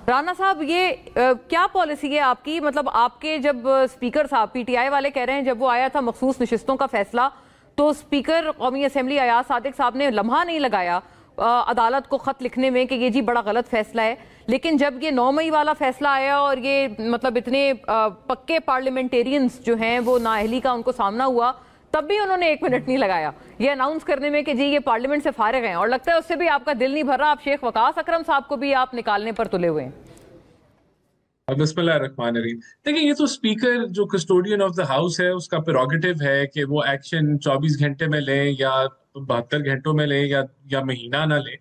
राना साहब, ये क्या पॉलिसी है आपकी? मतलब आपके जब स्पीकर साहब पीटीआई वाले कह रहे हैं, जब वो आया था मखसूस नशिस्तों का फैसला, तो स्पीकर कौमी असेंबली अयाज सादिक साहब ने लम्हा नहीं लगाया अदालत को खत लिखने में कि ये जी बड़ा गलत फैसला है। लेकिन जब ये 9 मई वाला फैसला आया और ये मतलब इतने पक्के पार्लियामेंटेरियंस जो हैं वो नाअहली का उनको सामना हुआ, तब भी उन्होंने 1 मिनट नहीं लगाया ये अनाउंस करने में कि जी ये पार्लियामेंट से फारिग हैं। और लगता है उससे भी आपका दिल नहीं भर रहा, आप शेख वकास अकरम साहब को भी आप निकालने पर तुले हुए हैं। बिस्मिल्लाहिर्रहमानिर्रहीम। देखिए, ये तो स्पीकर जो कस्टोडियन ऑफ द हाउस है उसका प्रेरोगेटिव है कि वो एक्शन 24 घंटे में लें या 72 घंटों में लें या महीना ना लें।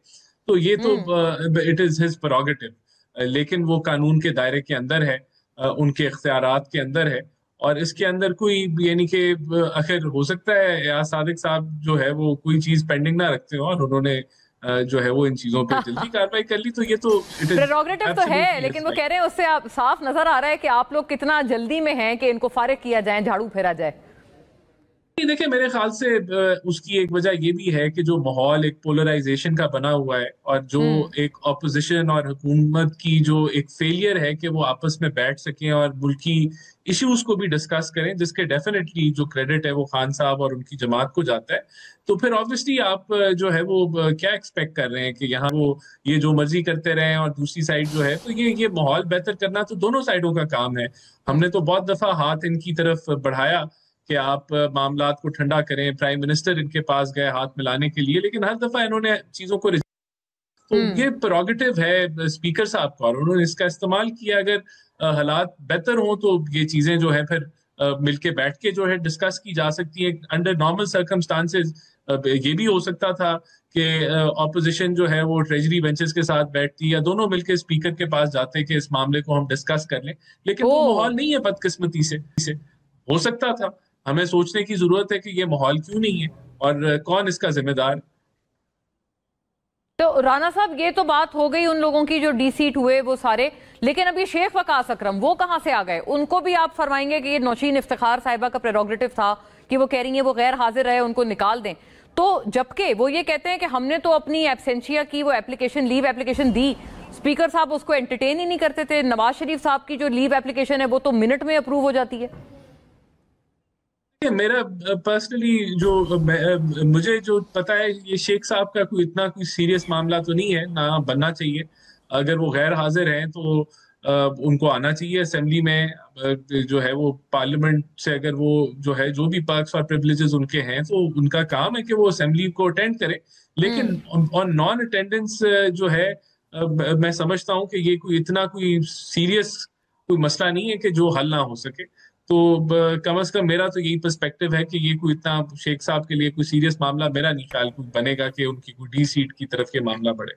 तो ये तो हम्म। इट इज हिज प्रेरोगेटिव, लेकिन वो कानून के दायरे के अंदर है, उनके इख्तियारात के अंदर है। और इसके अंदर कोई यानी कि आखिर हो सकता है या सादिक साहब जो है वो कोई चीज पेंडिंग ना रखते हो और उन्होंने जो है वो इन चीजों पे जल्दी कार्रवाई कर ली, तो ये तो इट इज प्रेरोगेटिव तो है, एब्सोल्युटली हिज लेकिन वो कह राइट। रहे हैं उससे आप साफ नजर आ रहा है कि आप लोग कितना जल्दी में हैं कि इनको फारिग किया जाए, झाड़ू फेरा जाए। देखिए, मेरे ख्याल से उसकी एक वजह ये भी है कि जो माहौल एक पोलराइजेशन का बना हुआ है और जो हम्म। एक ऑपोजिशन और हुकूमत की जो एक फेलियर है कि वो आपस में बैठ सकें और मुल्की इश्यूज को भी डिस्कस करें, जिसके डेफिनेटली जो क्रेडिट है वो खान साहब और उनकी जमात को जाता है। तो फिर ऑब्वियसली आप जो है वो क्या एक्सपेक्ट कर रहे हैं कि यहाँ वो ये जो मर्जी करते रहें और दूसरी साइड जो है, तो ये माहौल बेहतर करना तो दोनों साइडों का काम है। हमने तो बहुत दफा हाथ इनकी तरफ बढ़ाया कि आप मामलात को ठंडा करें, प्राइम मिनिस्टर इनके पास गए हाथ मिलाने के लिए, लेकिन हर दफा इन्होंने चीजों को तो हम्म। ये प्रोगेटिव है स्पीकर साहब का और उन्होंने इसका इस्तेमाल किया। अगर हालात बेहतर हों तो ये चीजें जो है फिर मिलके बैठ के जो है डिस्कस की जा सकती है अंडर नॉर्मल सर्कमस्टांसेस। ये भी हो सकता था कि ऑपोजिशन जो है वो ट्रेजरी बेंचेस के साथ बैठती या दोनों मिलके स्पीकर के पास जाते कि इस मामले को हम डिस्कस कर लें, लेकिन ओ। वो माहौल नहीं है बदकिस्मती से। हो सकता था। हमें सोचने की जरूरत है कि ये माहौल क्यों नहीं है और कौन इसका जिम्मेदार। तो राना साहब, ये तो बात हो गई उन लोगों की जो डी सीट हुए वो सारे, लेकिन अभी शेख वकास अकरम वो कहां से आ गए? उनको भी आप फरमाएंगे कि ये नौशीन इफ्तिखार साहिबा का प्रेरोगेटिव था कि वो कह रही हैं वो गैर हाजिर रहे, उनको निकाल दें। तो जबकि वो ये कहते हैं कि हमने तो अपनी एब्सेंशिया की वो एप्लीकेशन, लीव एप्लीकेशन दी, स्पीकर साहब उसको एंटरटेन ही नहीं करते थे। नवाज शरीफ साहब की जो लीव एप्लीकेशन है वो तो मिनट में अप्रूव हो जाती है। मेरा पर्सनली जो मुझे जो पता है, ये शेख साहब का कोई इतना कोई सीरियस मामला तो नहीं है, ना बनना चाहिए। अगर वो गैर हाजिर हैं तो उनको आना चाहिए असेंबली में। जो है वो पार्लियामेंट से अगर वो जो है जो भी पर्क्स और प्रिविलेजेस उनके हैं तो उनका काम है कि वो असेंबली को अटेंड करें। लेकिन ऑन नॉन अटेंडेंस जो है मैं समझता हूँ कि ये कोई इतना कोई सीरियस कोई मसला नहीं है कि जो हल ना हो सके। तो कम से कम मेरा तो यही पर्सपेक्टिव है कि ये कोई इतना शेख साहब के लिए कोई सीरियस मामला मेरा नहीं ख्याल कोई बनेगा कि उनकी कोई डी सीट की तरफ ये मामला बढ़े।